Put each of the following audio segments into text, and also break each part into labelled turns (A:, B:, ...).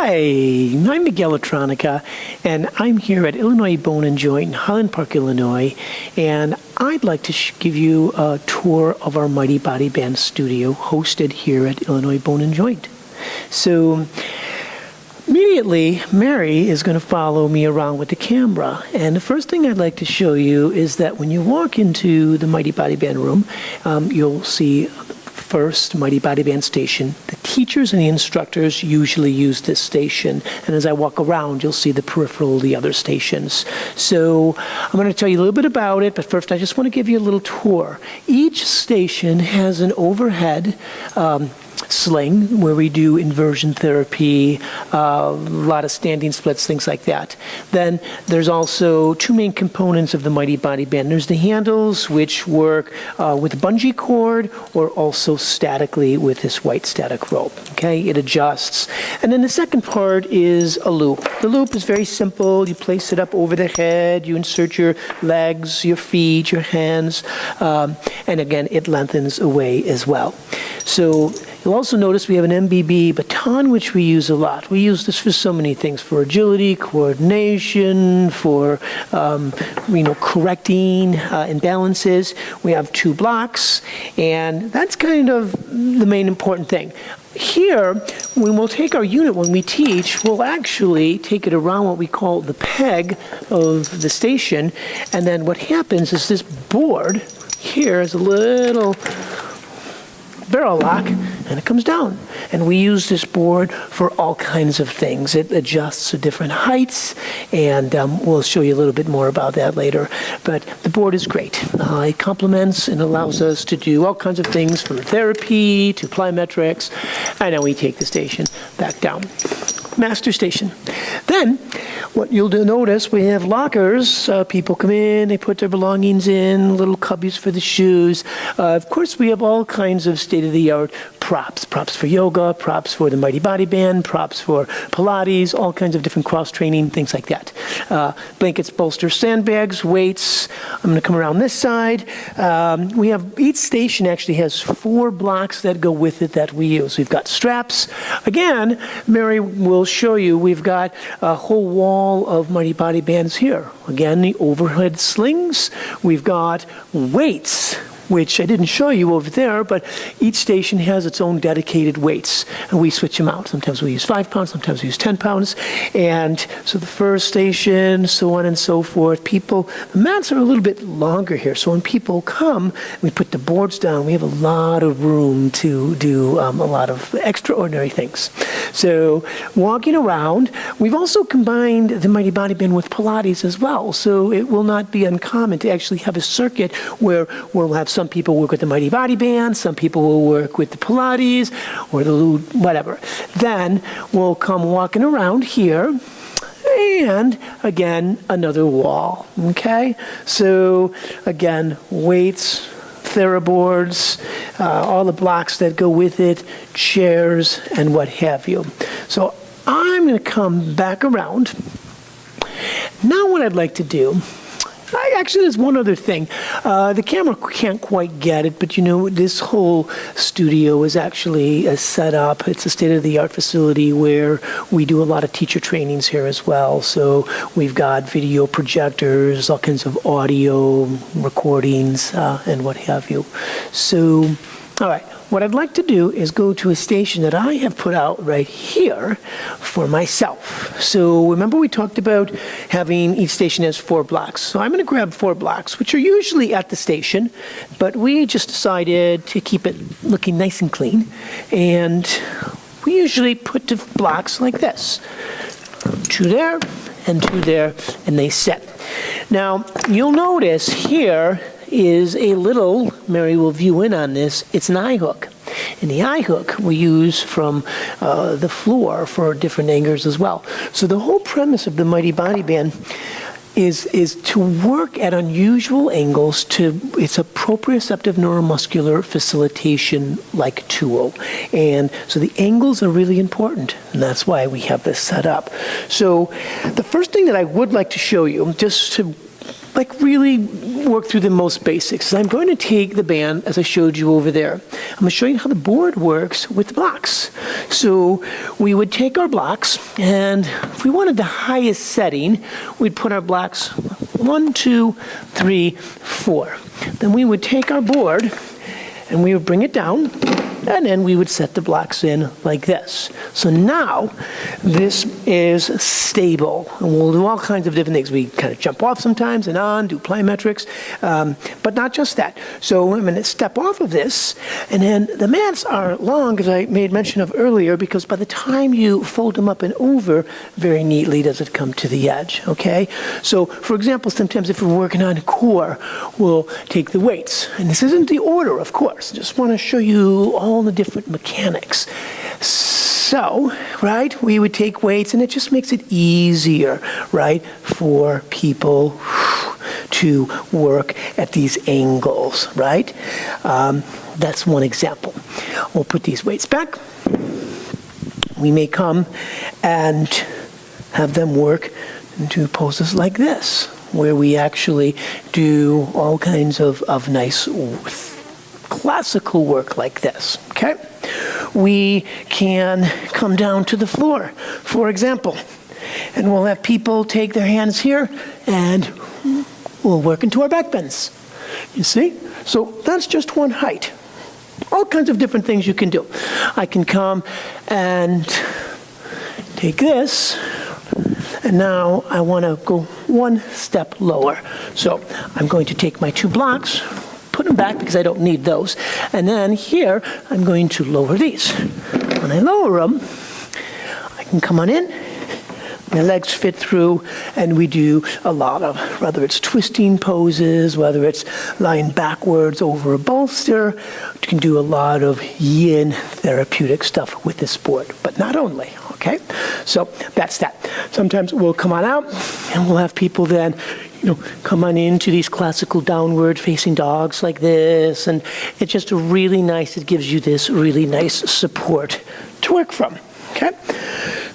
A: Hi, I'm Miguel Latronica, and I'm here at Illinois Bone and Joint in Highland Park, Illinois, and I'd like to give you a tour of our Mighty Body Band studio hosted here at Illinois Bone and Joint. So immediately, Mary is going to follow me around with the camera, and the first thing I'd like to show you is that when you walk into the Mighty Body Band room, you'll see first Mighty Body Band station. The teachers and the instructors usually use this station, and as I walk around you'll see the peripheral of the other stations. So I'm going to tell you a little bit about it, but first I just want to give you a little tour. Each station has an overhead sling where we do inversion therapy, a lot of standing splits, things like that. Then there's also two main components of the Mighty Body Band. There's the handles, which work with a bungee cord or also statically with this white static rope. Okay, it adjusts. And then the second part is a loop. The loop is very simple. You place it up over the head, you insert your legs, your feet, your hands, and again, it lengthens away as well. So you'll also notice we have an MBB baton, which we use a lot. We use this for so many things, for agility, coordination, for correcting imbalances. We have two blocks, and that's kind of the main important thing. Here, when we'll take our unit when we teach, we'll actually take it around what we call the peg of the station, and then what happens is this board here is a little barrel lock, and it comes down. And we use this board for all kinds of things. It adjusts to different heights, and we'll show you a little bit more about that later. But the board is great. It complements and allows us to do all kinds of things from therapy to plyometrics, and then we take the station back down. Master station. Then, what you'll notice, we have lockers. People come in, they put their belongings in, little cubbies for the shoes. Of course, we have all kinds of state-of-the-art props. Props for yoga, props for the Mighty Body Band, props for Pilates, all kinds of different cross-training, things like that. Blankets, bolsters, sandbags, weights. I'm going to come around this side. We have, each station actually has 4 blocks that go with it that we use. We've got straps. Again, Mary will show you, we've got a whole wall of Mighty Body Bands here. Again, the overhead slings. We've got weights, which I didn't show you over there, but each station has its own dedicated weights, and we switch them out. Sometimes we use 5 pounds, sometimes we use 10 pounds, and so the first station, so on and so forth. The mats are a little bit longer here, so when people come, we put the boards down, we have a lot of room to do a lot of extraordinary things. So walking around, we've also combined the Mighty Body Band with Pilates as well, so it will not be uncommon to actually have a circuit where we'll have some people work with the Mighty Body Band, some people will work with the Pilates, or the whatever. Then we'll come walking around here, and again, another wall, okay? So again, weights, theraboards, all the blocks that go with it, chairs, and what have you. So I'm going to come back around. Now what I'd like to do, actually, there's one other thing. The camera can't quite get it, but you know, this whole studio is actually set up. It's a state-of-the-art facility where we do a lot of teacher trainings here as well. So we've got video projectors, all kinds of audio recordings, and what have you. So, all right. What I'd like to do is go to a station that I have put out right here for myself. So remember we talked about having each station has 4 blocks. So I'm going to grab 4 blocks, which are usually at the station, but we just decided to keep it looking nice and clean. And we usually put the blocks like this. 2 there and 2 there, and they sit. Now, you'll notice here is a little, Mary will view in on this, it's an eye hook. And the eye hook we use from the floor for different angles as well. So the whole premise of the Mighty Body Band is to work at unusual angles it's a proprioceptive neuromuscular facilitation-like tool. And so the angles are really important, and that's why we have this set up. So the first thing that I would like to show you, just to like really work through the most basics. I'm going to take the band as I showed you over there. I'm going to show you how the board works with the blocks. So we would take our blocks, and if we wanted the highest setting, we'd put our blocks 1, 2, 3, 4. Then we would take our board and we would bring it down, and then we would set the blocks in like this. So now this is stable, and we'll do all kinds of different things. We kind of jump off sometimes and on, do plyometrics, but not just that. So I'm going to step off of this, and then the mats are long, as I made mention of earlier, because by the time you fold them up and over, very neatly does it come to the edge, okay? So for example, sometimes if we're working on core, we'll take the weights, and this isn't the order, of course. I just want to show you all the different mechanics. So, right, we would take weights, and it just makes it easier, right, for people to work at these angles, right? That's one example. We'll put these weights back. We may come and have them work into poses like this, where we actually do all kinds of nice classical work like this, okay? We can come down to the floor, for example, and we'll have people take their hands here and we'll work into our back bends. You see? So that's just one height. All kinds of different things you can do. I can come and take this, and now I want to go one step lower. So I'm going to take my 2 blocks, put them back because I don't need those. And then here, I'm going to lower these. When I lower them, I can come on in, my legs fit through, and we do a lot of, whether it's twisting poses, whether it's lying backwards over a bolster, you can do a lot of yin therapeutic stuff with this board, but not only, okay? So that's that. Sometimes we'll come on out, and we'll have people then come on into these classical downward facing dogs like this, and it's just really nice. It gives you this really nice support to work from, okay?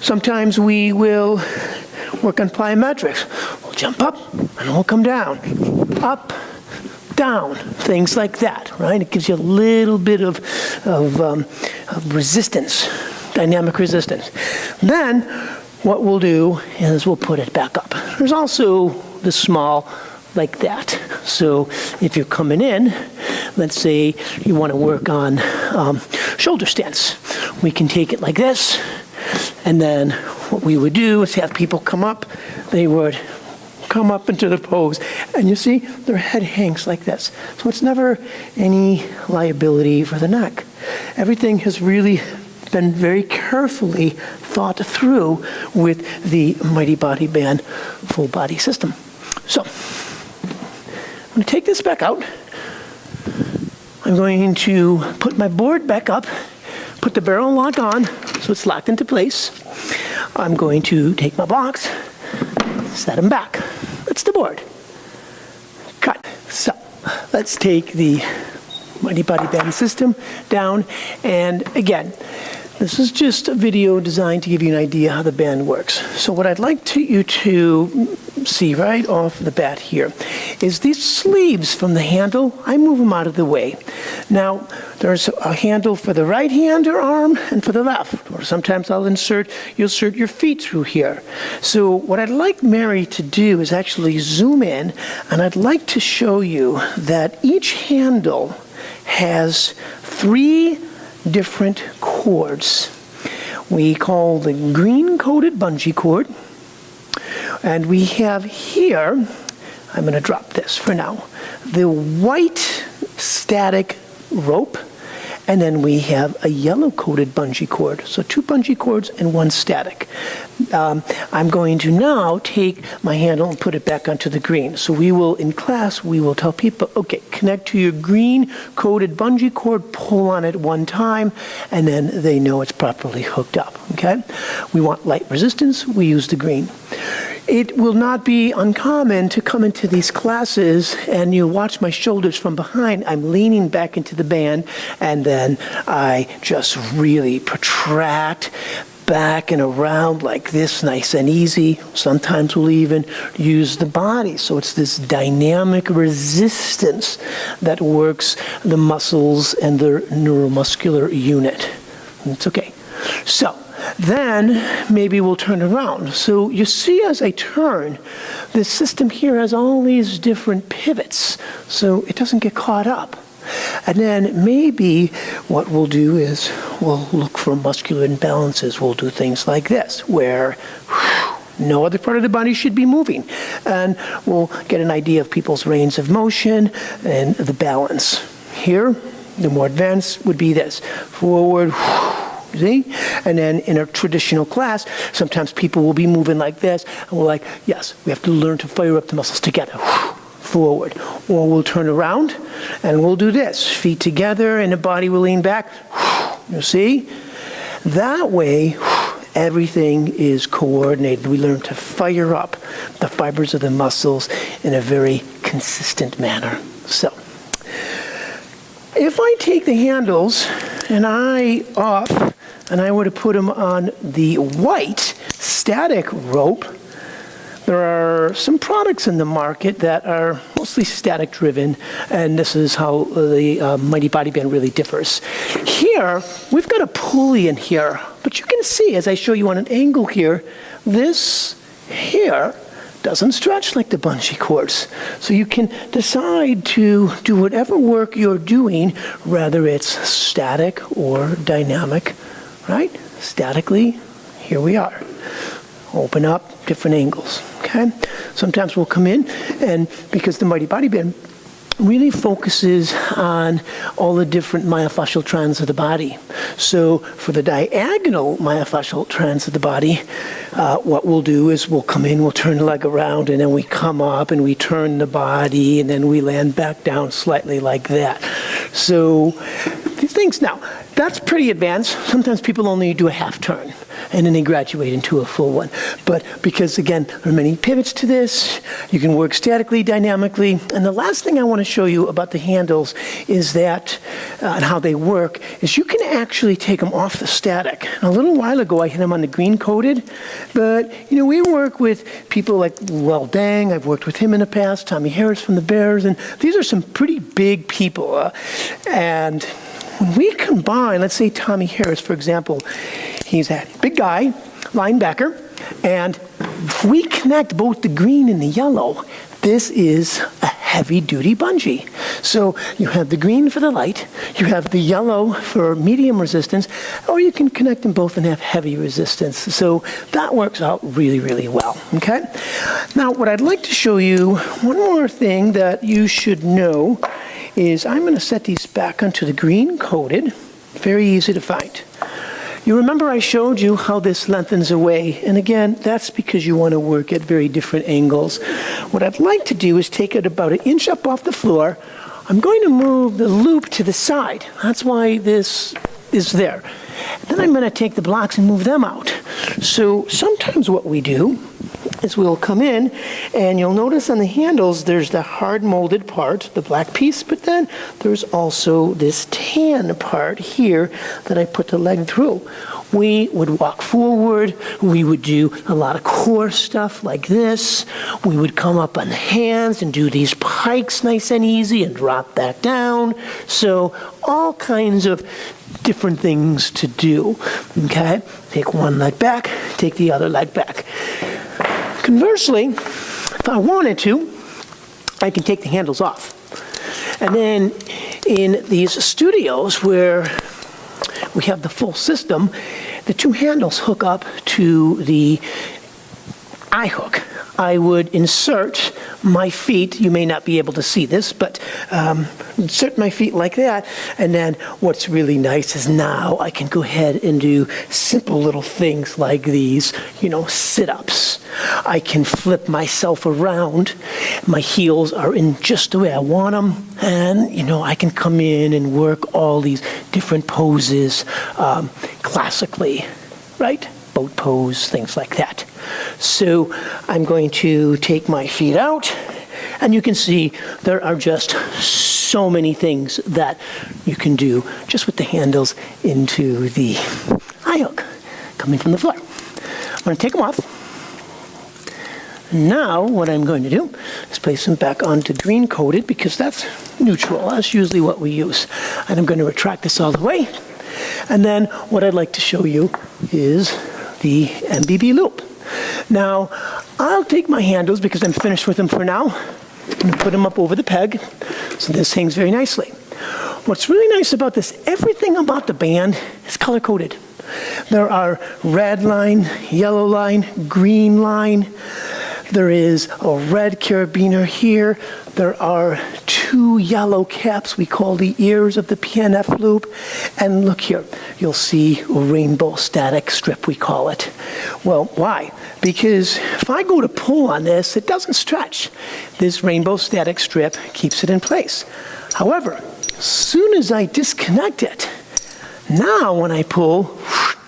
A: Sometimes we will work on plyometrics. We'll jump up and we'll come down, up, down, things like that, right? It gives you a little bit of resistance, dynamic resistance. Then what we'll do is we'll put it back up. There's also the small like that. So if you're coming in, let's say you want to work on shoulder stance, we can take it like this, and then what we would do is have people come up. They would come up into the pose, and you see their head hangs like this. So it's never any liability for the neck. Everything has really been very carefully thought through with the Mighty Body Band full body system. So I'm going to take this back out. I'm going to put my board back up, put the barrel lock on so it's locked into place. I'm going to take my blocks, set them back. That's the board. Cut. So let's take the Mighty Body Band system down, and again, this is just a video designed to give you an idea how the band works. So what I'd like you to see right off the bat here is these sleeves from the handle. I move them out of the way. Now, there's a handle for the right hand or arm and for the left. Or sometimes you'll insert your feet through here. So what I'd like Mary to do is actually zoom in, and I'd like to show you that each handle has 3 different cords. We call the green coated bungee cord, and we have here, I'm going to drop this for now, the white static rope, and then we have a yellow coated bungee cord. So 2 bungee cords and 1 static. I'm going to now take my handle and put it back onto the green. So we will, in class, we will tell people, okay, connect to your green coated bungee cord, pull on it 1 time, and then they know it's properly hooked up, okay? We want light resistance, we use the green. It will not be uncommon to come into these classes and you watch my shoulders from behind. I'm leaning back into the band, and then I just really protract back and around like this, nice and easy. Sometimes we'll even use the body. So it's this dynamic resistance that works the muscles and the neuromuscular unit. It's okay. So then maybe we'll turn around. So you see as I turn, this system here has all these different pivots, so it doesn't get caught up. And then maybe what we'll do is we'll look for muscular imbalances. We'll do things like this, where no other part of the body should be moving. And we'll get an idea of people's range of motion and the balance. Here, the more advanced would be this. Forward, see? And then in a traditional class, sometimes people will be moving like this, and we're like, yes, we have to learn to fire up the muscles together. Forward. Or we'll turn around and we'll do this. Feet together and the body will lean back. You see? That way, everything is coordinated. We learn to fire up the fibers of the muscles in a very consistent manner. So, if I take the handles and I were to put them on the white static rope, there are some products in the market that are mostly static driven, and this is how the Mighty Body Band really differs. Here, we've got a pulley in here, but you can see as I show you on an angle here, this here doesn't stretch like the bungee cords. So you can decide to do whatever work you're doing, whether it's static or dynamic, right? Statically, here we are. Open up, different angles, okay? Sometimes we'll come in, and because the Mighty Body Band really focuses on all the different myofascial trends of the body. So for the diagonal myofascial trends of the body, what we'll do is we'll come in, we'll turn the leg around, and then we come up and we turn the body, and then we land back down slightly like that. So these things, now, that's pretty advanced. Sometimes people only do a half turn, and then they graduate into a full one. But because, again, there are many pivots to this, you can work statically, dynamically. And the last thing I want to show you about the handles is that, and how they work, is you can actually take them off the static. A little while ago, I had them on the green coated, but, you know, we work with people like Dang. I've worked with him in the past, Tommy Harris from the Bears, and these are some pretty big people. And when we combine, let's say Tommy Harris, for example, he's a big guy, linebacker, and if we connect both the green and the yellow, this is a heavy-duty bungee. So you have the green for the light, you have the yellow for medium resistance, or you can connect them both and have heavy resistance. So that works out really, really well, okay? Now, what I'd like to show you, one more thing that you should know is I'm going to set these back onto the green coated. Very easy to find. You remember I showed you how this lengthens away, and again, that's because you want to work at very different angles. What I'd like to do is take it about 1 inch up off the floor. I'm going to move the loop to the side. That's why this is there. Then I'm going to take the blocks and move them out. So sometimes what we do is we'll come in, and you'll notice on the handles there's the hard molded part, the black piece, but then there's also this tan part here that I put the leg through. We would walk forward, we would do a lot of core stuff like this, we would come up on the hands and do these pikes nice and easy and drop back down. So all kinds of different things to do, okay? Take one leg back, take the other leg back. Conversely, if I wanted to, I can take the handles off. And then in these studios where we have the full system, the two handles hook up to the eye hook. I would insert my feet, you may not be able to see this, but insert my feet like that, and then what's really nice is now I can go ahead and do simple little things like these, you know, sit-ups. I can flip myself around, my heels are in just the way I want them, and, you know, I can come in and work all these different poses classically, right? Boat pose, things like that. So I'm going to take my feet out, and you can see there are just so many things that you can do just with the handles into the eye hook. coming from the floor. I'm going to take them off. Now, what I'm going to do is place them back onto green coated because that's neutral. That's usually what we use. And I'm going to retract this all the way. And then what I'd like to show you is the MBB loop. Now, I'll take my handles because I'm finished with them for now. I'm going to put them up over the peg so this hangs very nicely. What's really nice about this, everything about the band is color-coded. There are red line, yellow line, green line. There is a red carabiner here. There are 2 yellow caps we call the ears of the PNF loop. And look here, you'll see a rainbow static strip, we call it. Well, why? Because if I go to pull on this, it doesn't stretch. This rainbow static strip keeps it in place. However, as soon as I disconnect it, now when I pull,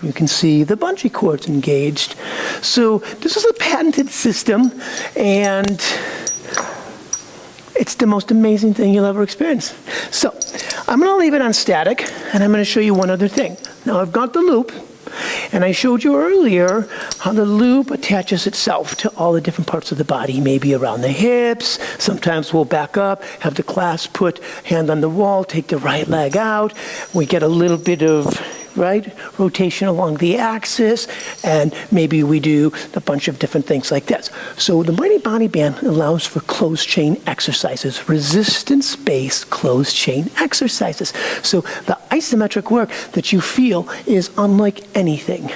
A: you can see the bungee cord's engaged. So this is a patented system, and it's the most amazing thing you'll ever experience. So I'm going to leave it on static, and I'm going to show you one other thing. Now I've got the loop, and I showed you earlier how the loop attaches itself to all the different parts of the body, maybe around the hips. Sometimes we'll back up, have the class put hand on the wall, take the right leg out. We get a little bit of rotation along the axis, and maybe we do a bunch of different things like this. So the Mighty Body Band allows for closed chain exercises, resistance-based closed chain exercises. So the isometric work that you feel is unlike anything.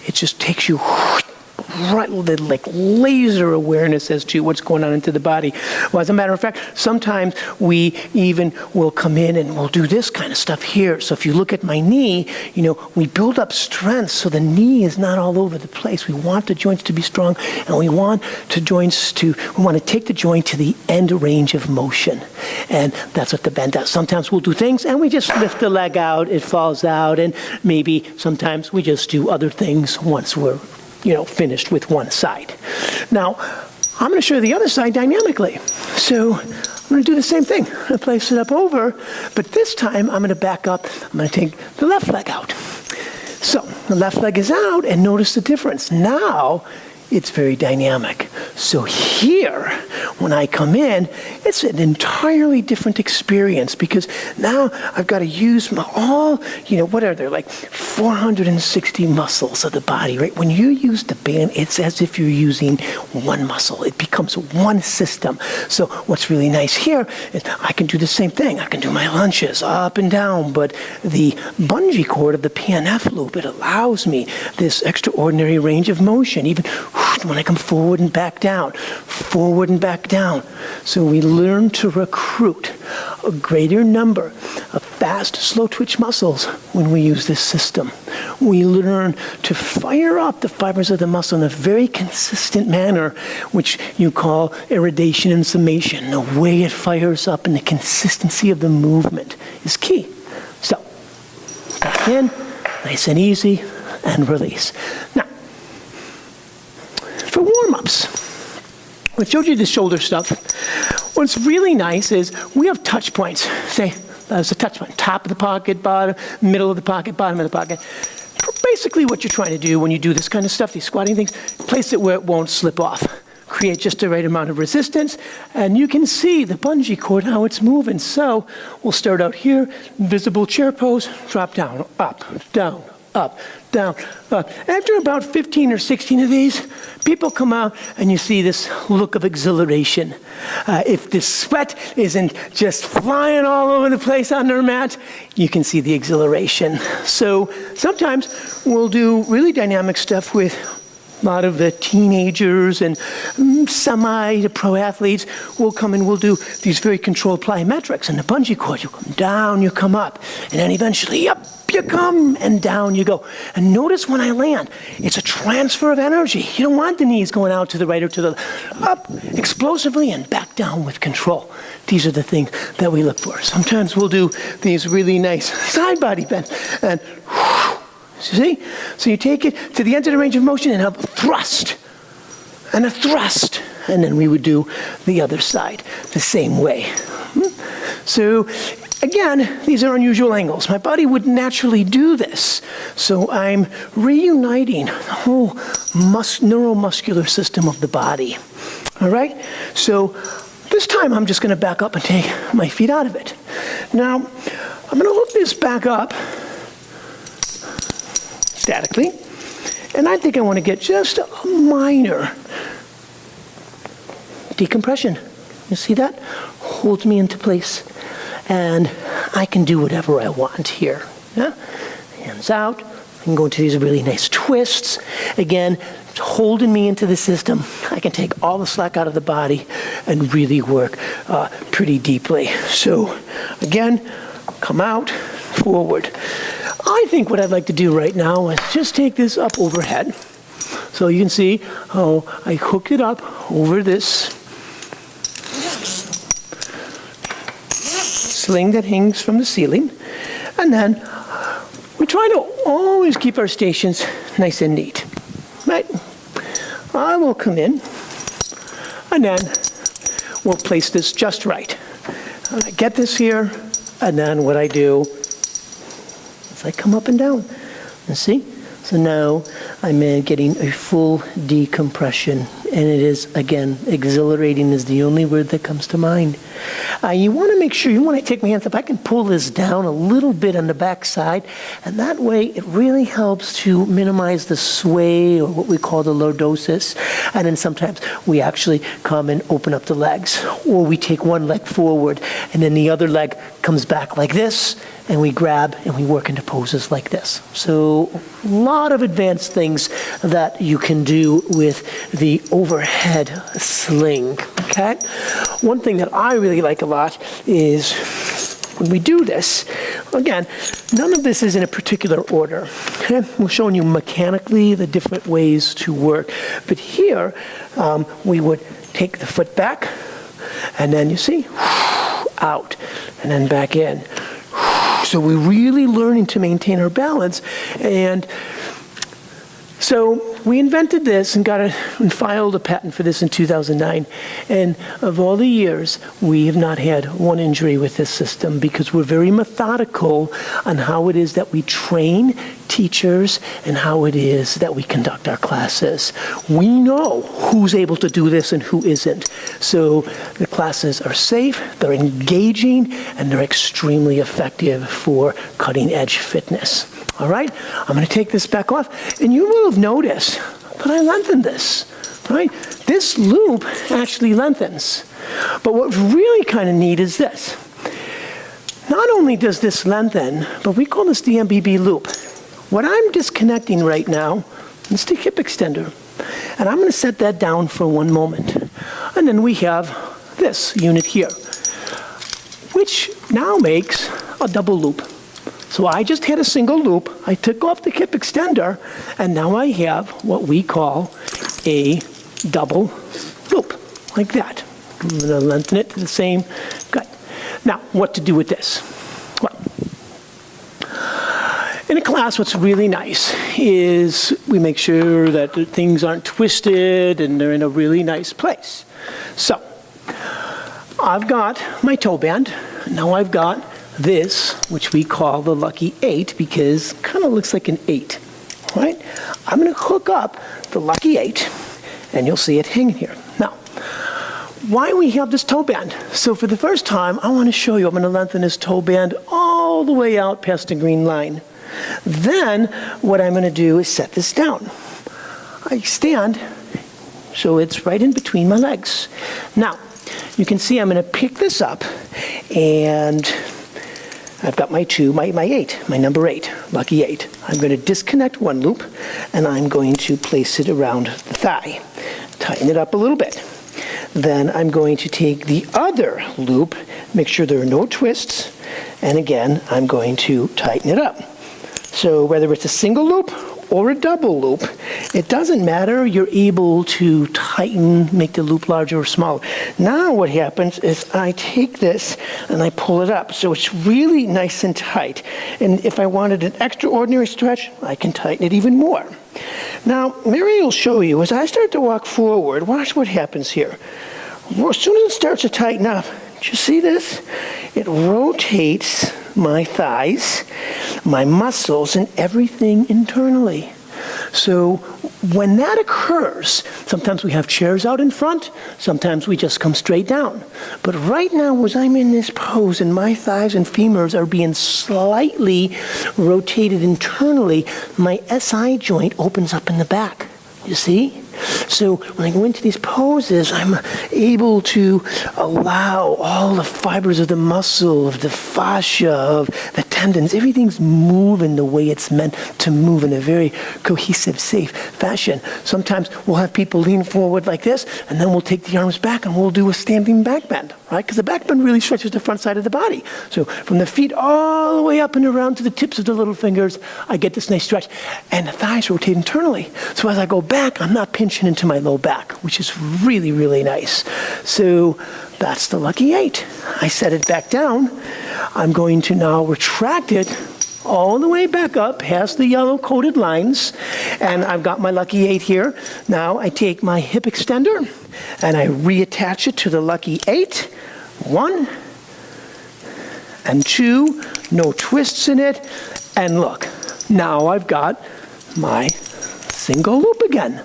A: It just takes you right with like laser awareness as to what's going on into the body. Well, as a matter of fact, sometimes we even will come in and we'll do this kind of stuff here. So if you look at my knee, you know, we build up strength so the knee is not all over the place. We want the joints to be strong, and we want to take the joint to the end range of motion. And that's what the bend does. Sometimes we'll do things and we just lift the leg out, it falls out, and maybe sometimes we just do other things once we're finished with one side. Now, I'm going to show you the other side dynamically. So I'm going to do the same thing. I'm going to place it up over, but this time I'm going to back up. I'm going to take the left leg out. So the left leg is out, and notice the difference. Now it's very dynamic. So here, when I come in, it's an entirely different experience because now I've got to use what are there, like 460 muscles of the body, right? When you use the band, it's as if you're using one muscle. It becomes one system. So what's really nice here is I can do the same thing. I can do my lunges up and down, but the bungee cord of the PNF loop, it allows me this extraordinary range of motion, even when I come forward and back down, forward and back down. So we learn to recruit a greater number of fast, slow twitch muscles when we use this system. We learn to fire up the fibers of the muscle in a very consistent manner, which you call irradiation and summation. The way it fires up and the consistency of the movement is key. So, back in, nice and easy, and release. Now, for warm-ups, I showed you the shoulder stuff. What's really nice is we have touch points. Say, that's a touch point. Top of the pocket, bottom, middle of the pocket, bottom of the pocket. Basically what you're trying to do when you do this kind of stuff, these squatting things, place it where it won't slip off. Create just the right amount of resistance, and you can see the bungee cord, how it's moving. So we'll start out here, visible chair pose, drop down, up, down, up, down, up. After about 15 or 16 of these, people come out and you see this look of exhilaration. If the sweat isn't just flying all over the place on their mat, you can see the exhilaration. So sometimes we'll do really dynamic stuff with a lot of the teenagers and semi-pro athletes will come and we'll do these very controlled plyometrics. And the bungee cord, you come down, you come up, and then eventually up you come and down you go. And notice when I land, it's a transfer of energy. You don't want the knees going out to the right or to the left. Up explosively and back down with control. These are the things that we look for. Sometimes we'll do these really nice side body bends and see? So you take it to the end of the range of motion and a thrust, and a thrust. And then we would do the other side the same way. So Again, these are unusual angles. My body would naturally do this. So I'm reuniting the whole neuromuscular system of the body. All right? So this time I'm just going to back up and take my feet out of it. Now, I'm going to hook this back up statically. And I think I want to get just a minor decompression. You see that? Holds me into place. And I can do whatever I want here. Yeah? Hands out. I can go into these really nice twists. Again, it's holding me into the system. I can take all the slack out of the body and really work pretty deeply. So again, come out, forward. I think what I'd like to do right now is just take this up overhead. So you can see how I hooked it up over this sling that hangs from the ceiling. And then we try to always keep our stations nice and neat, right? I will come in and then we'll place this just right. I get this here, and then what I do is I come up and down. You see? So now I'm getting a full decompression, and it is, again, exhilarating is the only word that comes to mind. You want to make sure, you want to take my hands up, I can pull this down a little bit on the back side, and that way it really helps to minimize the sway, or what we call the lordosis. And then sometimes we actually come and open up the legs, or we take one leg forward, and then the other leg comes back like this, and we grab and we work into poses like this. So a lot of advanced things that you can do with the overhead sling, okay? One thing that I really like a lot is when we do this, again, none of this is in a particular order, okay? We're showing you mechanically the different ways to work. But here, we would take the foot back, and then you see, out, and then back in. So we're really learning to maintain our balance. And so we invented this and and filed a patent for this in 2009. And of all the years, we have not had one injury with this system because we're very methodical on how it is that we train teachers and how it is that we conduct our classes. We know who's able to do this and who isn't. So the classes are safe, they're engaging, and they're extremely effective for cutting-edge fitness. All right, I'm going to take this back off, and you will have noticed that I lengthened this, right? This loop actually lengthens. But what's really kind of neat is this. Not only does this lengthen, but we call this the MBB loop. What I'm disconnecting right now is the hip extender. And I'm going to set that down for one moment. And then we have this unit here, which now makes a double loop. So I just had a single loop, I took off the hip extender, and now I have what we call a double loop, like that. I'm going to lengthen it to the same. Good. Now, what to do with this? Well, in a class, what's really nice is we make sure that things aren't twisted and they're in a really nice place. So, I've got my toe band. Now I've got this, which we call the lucky 8, because it kind of looks like an 8, right? I'm going to hook up the lucky 8, and you'll see it hanging here. Now, why we have this toe band? So for the first time, I want to show you, I'm going to lengthen this toe band all the way out past the green line. Then, what I'm going to do is set this down. I stand, so it's right in between my legs. Now, you can see I'm going to pick this up, and I've got my 8, my number 8, lucky 8. I'm going to disconnect one loop, and I'm going to place it around the thigh. Tighten it up a little bit. Then I'm going to take the other loop, make sure there are no twists, and again, I'm going to tighten it up. So whether it's a single loop or a double loop, it doesn't matter. You're able to tighten, make the loop larger or smaller. Now what happens is I take this and I pull it up. So it's really nice and tight. And if I wanted an extraordinary stretch, I can tighten it even more. Now, Mary will show you, as I start to walk forward, watch what happens here. As soon as it starts to tighten up, do you see this? it rotates my thighs, my muscles, and everything internally. So when that occurs, sometimes we have chairs out in front, sometimes we just come straight down. But right now, as I'm in this pose and my thighs and femurs are being slightly rotated internally, my SI joint opens up in the back. You see? So when I go into these poses, I'm able to allow all the fibers of the muscle, of the fascia, of the tendons, everything's moving the way it's meant to move in a very cohesive, safe fashion. Sometimes we'll have people lean forward like this, and then we'll take the arms back and we'll do a standing back bend, right? Because the back bend really stretches the front side of the body. So from the feet all the way up and around to the tips of the little fingers, I get this nice stretch. And the thighs rotate internally. So as I go back, I'm not pinching into my low back, which is really, really nice. So that's the lucky 8. I set it back down. I'm going to now retract it all the way back up past the yellow coated lines. And I've got my lucky 8 here. Now I take my hip extender and I reattach it to the lucky 8. 1 and 2, no twists in it. And look, now I've got my single loop again.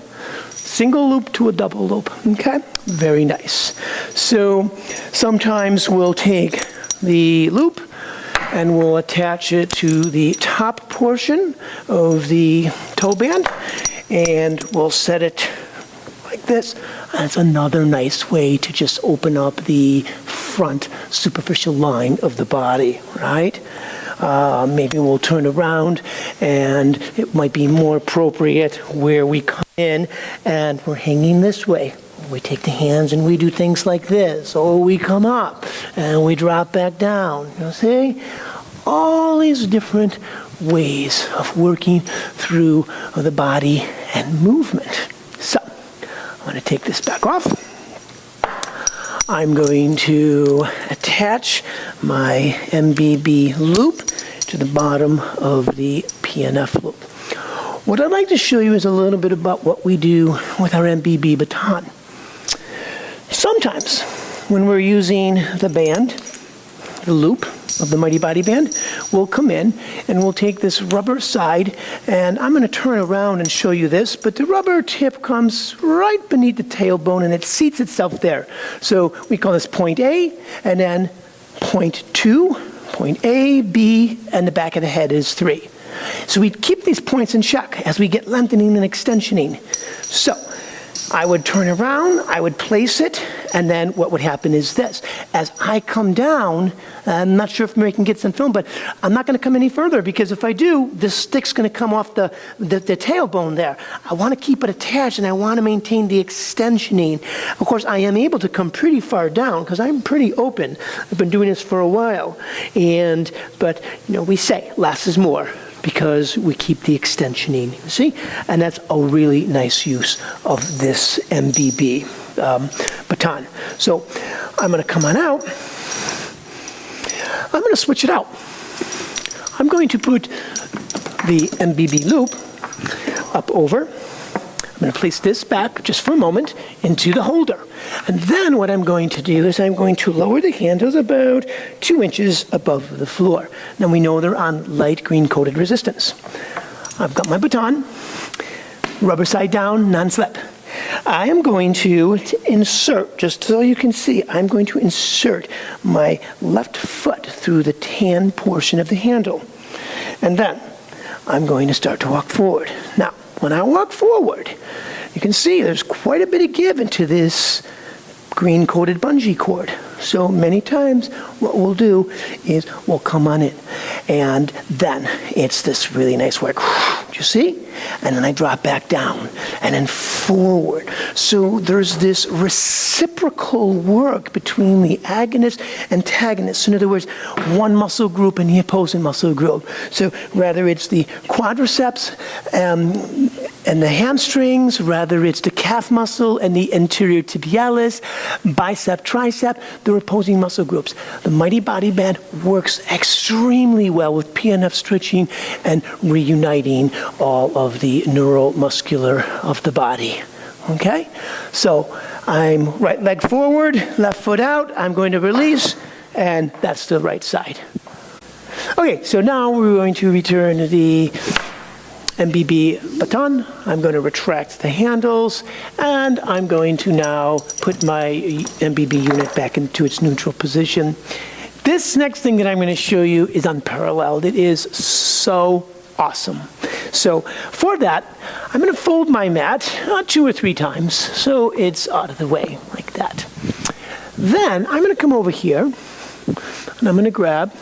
A: Single loop to a double loop, okay? Very nice. So sometimes we'll take the loop and we'll attach it to the top portion of the toe band and we'll set it like this. That's another nice way to just open up the front superficial line of the body, right? Maybe we'll turn around and it might be more appropriate where we come in and we're hanging this way. We take the hands and we do things like this. Or we come up and we drop back down. You see? All these different ways of working through the body and movement. So, I'm going to take this back off. I'm going to attach my MBB loop to the bottom of the PNF loop. What I'd like to show you is a little bit about what we do with our MBB baton. Sometimes when we're using the band, the loop of the Mighty Body Band, we'll come in and we'll take this rubber side, and I'm going to turn around and show you this, but the rubber tip comes right beneath the tailbone and it seats itself there. So we call this point A, and then point 2, point A, B, and the back of the head is 3. So we keep these points in check as we get lengthening and extensioning. So I would turn around, I would place it, and then what would happen is this. As I come down, I'm not sure if Mary can get some film, but I'm not going to come any further because if I do, this stick's going to come off the tailbone there. I want to keep it attached and I want to maintain the extensioning. Of course, I am able to come pretty far down because I'm pretty open. I've been doing this for a while. But we say less is more, because we keep the extensioning, you see? And that's a really nice use of this MBB baton. So I'm going to come on out. I'm going to switch it out. I'm going to put the MBB loop up over. I'm going to place this back just for a moment into the holder. And then what I'm going to do is I'm going to lower the handles about 2 inches above the floor. Now we know they're on light green coated resistance. I've got my baton, rubber side down, non-slip. I am going to insert, just so you can see, I'm going to insert my left foot through the tan portion of the handle. And then I'm going to start to walk forward. Now, when I walk forward, you can see there's quite a bit of give into this green coated bungee cord. So many times what we'll do is we'll come on in and then it's this really nice work. Do you see? And then I drop back down and then forward. So there's this reciprocal work between the agonist and antagonist. So in other words, one muscle group and the opposing muscle group. So whether it's the quadriceps and the hamstrings, whether it's the calf muscle and the anterior tibialis, bicep, tricep, they're opposing muscle groups. The Mighty Body Band works extremely well with PNF stretching and reuniting all of the neuromuscular of the body. Okay? So I'm right leg forward, left foot out. I'm going to release, and that's the right side. Okay, so now we're going to return the MBB baton. I'm going to retract the handles, and I'm going to now put my MBB unit back into its neutral position. This next thing that I'm going to show you is unparalleled. It is so awesome. So for that, I'm going to fold my mat 2 or 3 times so it's out of the way like that. Then I'm going to come over here and I'm going to grab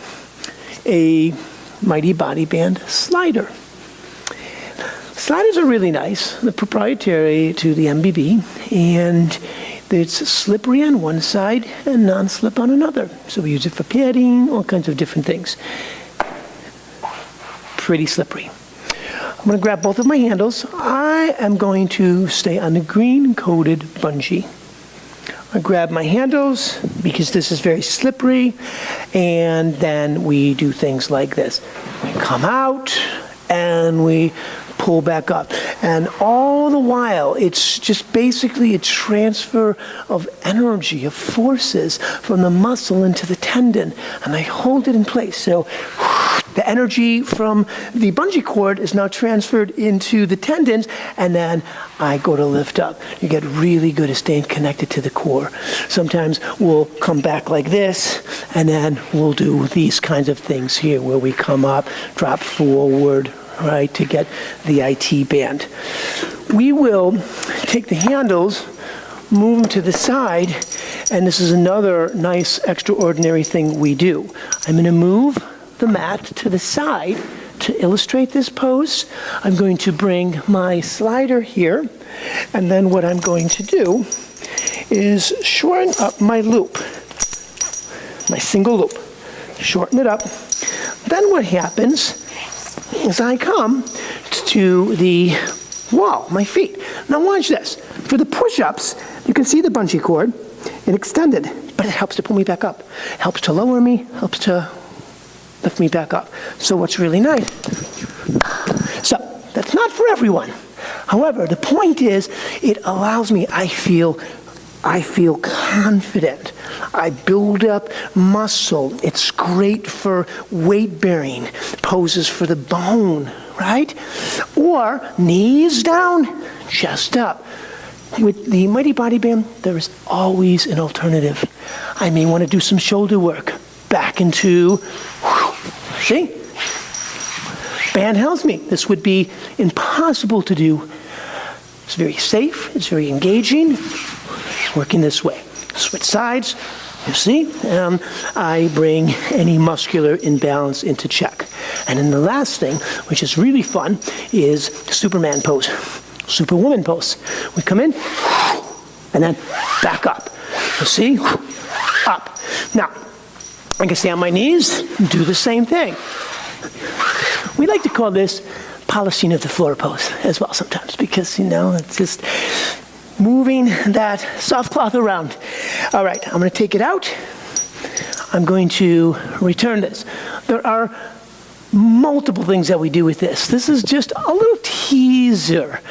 A: a Mighty Body Band slider. Sliders are really nice. They're proprietary to the MBB, and it's slippery on one side and non-slip on another. So we use it for padding, all kinds of different things. Pretty slippery. I'm going to grab both of my handles. I am going to stay on the green-coated bungee. I grab my handles because this is very slippery, and then we do things like this. We come out and we pull back up. And all the while, it's just basically a transfer of energy, of forces from the muscle into the tendon. And I hold it in place. So the energy from the bungee cord is now transferred into the tendons, and then I go to lift up. You get really good at staying connected to the core. Sometimes we'll come back like this, and then we'll do these kinds of things here where we come up, drop forward, right, to get the IT band. We will take the handles, move them to the side, and this is another nice extraordinary thing we do. I'm going to move the mat to the side to illustrate this pose. I'm going to bring my slider here, and then what I'm going to do is shorten up my loop, my single loop. Shorten it up. Then what happens is I come to the wall, my feet. Now watch this. For the push-ups, you can see the bungee cord. It extended, but it helps to pull me back up. It helps to lower me, helps to lift me back up. So what's really nice. So that's not for everyone. However, the point is it allows me, I feel confident. I build up muscle. It's great for weight bearing, poses for the bone, right? Or knees down, chest up. With the Mighty Body Band, there is always an alternative. I may want to do some shoulder work. Back into, see? Band helps me. This would be impossible to do. It's very safe. It's very engaging. Working this way. Switch sides. You see? I bring any muscular imbalance into check. And then the last thing, which is really fun, is Superman pose. Superwoman pose. We come in, and then back up. You see? Up. Now, I can stay on my knees and do the same thing. We like to call this polishing of the floor pose as well sometimes, because, you know, it's just moving that soft cloth around. All right, I'm going to take it out. I'm going to return this. There are multiple things that we do with this. This is just a little teaser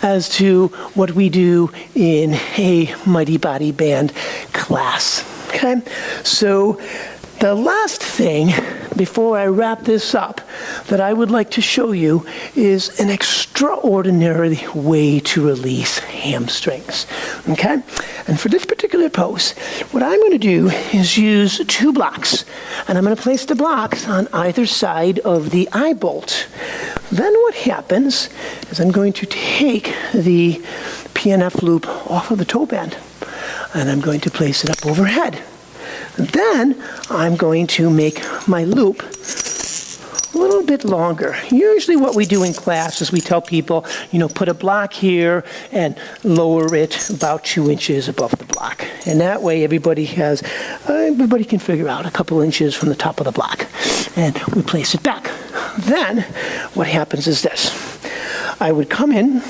A: as to what we do in a Mighty Body Band class. Okay, so the last thing before I wrap this up that I would like to show you is an extraordinary way to release hamstrings. Okay, and for this particular pose, what I'm going to do is use 2 blocks, and I'm going to place the blocks on either side of the eye bolt. Then what happens is I'm going to take the PNF loop off of the toe band, and I'm going to place it up overhead. Then I'm going to make my loop a little bit longer. Usually what we do in class is we tell people, you know, put a block here and lower it about 2 inches above the block. And that way everybody can figure out a couple inches from the top of the block. And we place it back. Then what happens is this. I would come in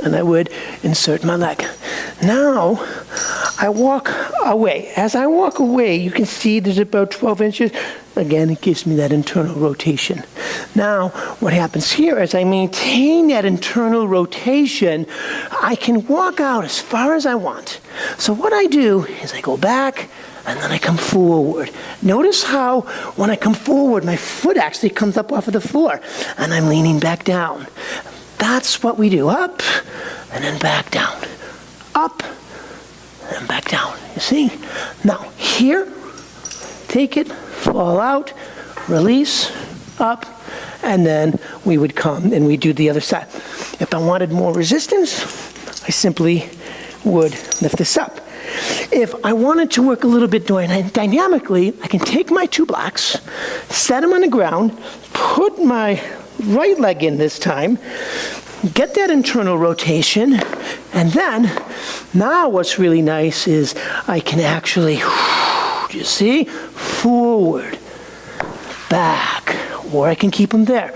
A: and I would insert my leg. Now I walk away. As I walk away, you can see there's about 12 inches. Again, it gives me that internal rotation. Now, what happens here is I maintain that internal rotation. I can walk out as far as I want. So what I do is I go back, and then I come forward. Notice how when I come forward, my foot actually comes up off of the floor, and I'm leaning back down. That's what we do. Up, and then back down. Up, and back down. You see? Now, here, take it, fall out, release, up, and then we would come and we do the other side. If I wanted more resistance, I simply would lift this up. If I wanted to work a little bit dynamically, I can take my 2 blocks, set them on the ground, put my right leg in this time, get that internal rotation, and then, now what's really nice is I can actually, you see, forward, back, or I can keep them there,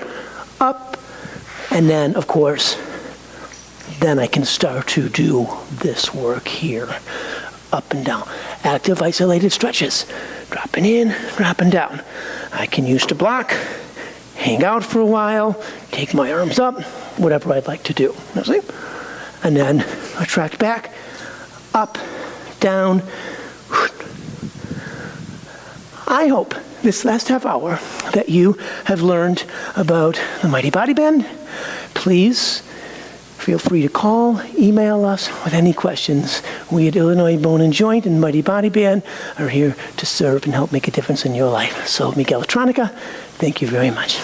A: up, and then, of course, then I can start to do this work here, up and down. Active isolated stretches, dropping in, dropping down. I can use the block, hang out for a while, take my arms up, whatever I'd like to do. See? And then retract back, up, down. I hope this last half hour that you have learned about the Mighty Body Band. Please feel free to call, email us with any questions. We at Illinois Bone and Joint and Mighty Body Band are here to serve and help make a difference in your life. So Miguel Latronica, thank you very much.